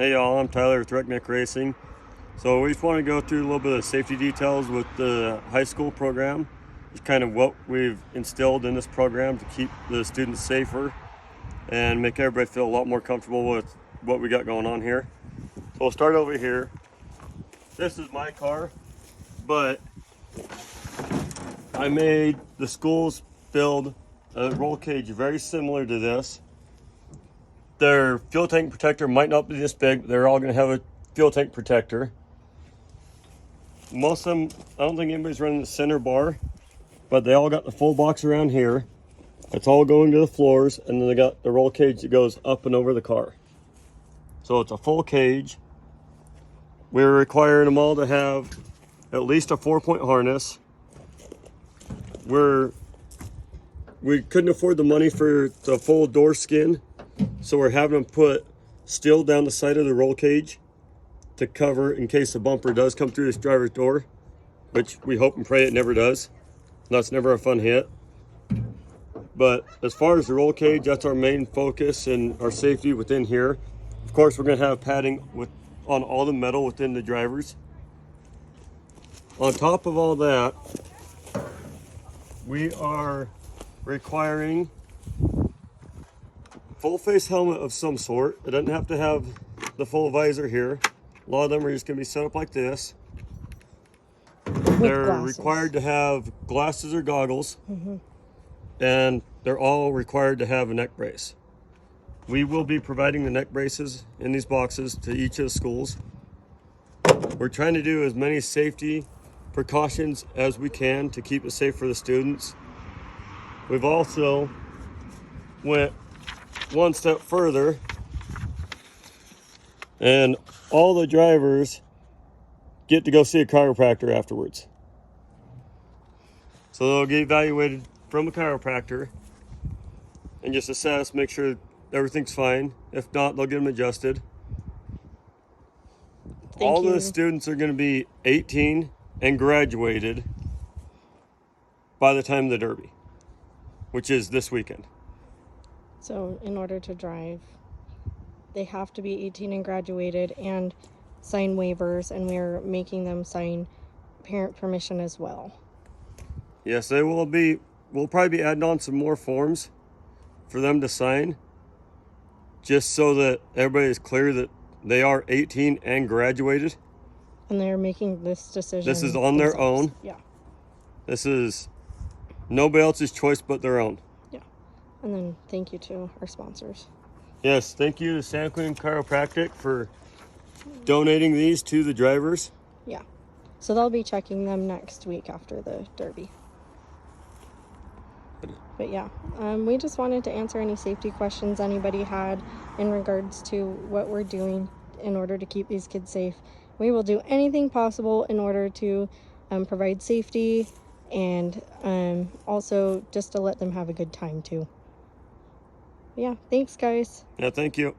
Hey y'all, I'm Tyler with Redneck Racing. So we just want to go through a little bit of safety details with the high school program. Just kind of what we've instilled in this program to keep the students safer and make everybody feel a lot more comfortable with what we got going on here. So we'll start over here. This is my car, but I made the schools build a roll cage very similar to this. Their fuel tank protector might not be this big, but they're all going to have a fuel tank protector. Most of them, I don't think anybody's running the center bar, but they all got the full box around here. It's all going to the floors, and then they got the roll cage that goes up and over the car. So it's a full cage. We're requiring them all to have at least a 4-point harness. We couldn't afford the money for the full door skin, so we're having them put steel down the side of the roll cage to cover in case the bumper does come through this driver's door, which we hope and pray it never does. That's never a fun hit. But as far as the roll cage, that's our main focus and our safety within here. Of course, we're going to have padding on all the metal within the drivers. On top of all that, we are requiring full face helmet of some sort. It doesn't have to have the full visor here. A lot of them are just going to be set up like this. They're required to have glasses or goggles, and they're all required to have a neck brace. We will be providing the neck braces in these boxes to each of the schools. We're trying to do as many safety precautions as we can to keep it safe for the students. We've also went one step further, and all the drivers get to go see a chiropractor afterwards. So they'll get evaluated from a chiropractor and just assess, make sure everything's fine. If not, they'll get them adjusted. All the students are going to be 18 and graduated by the time of the Derby, which is this weekend. So in order to drive, they have to be 18 and graduated and sign waivers, and we're making them sign parent permission as well. Yes, they will be. We'll probably be adding on some more forms for them to sign, just so that everybody is clear that they are 18 and graduated. And they're making this decision. This is on their own. Yeah. This is nobody else's choice but their own. Yeah. And then thank you to our sponsors. Yes, thank you to Santa Queen Chiropractic for donating these to the drivers. Yeah. So they'll be checking them next week after the Derby. But yeah, we just wanted to answer any safety questions anybody had in regards to what we're doing in order to keep these kids safe. We will do anything possible in order to provide safety and also just to let them have a good time too. Yeah, thanks guys. Yeah, thank you.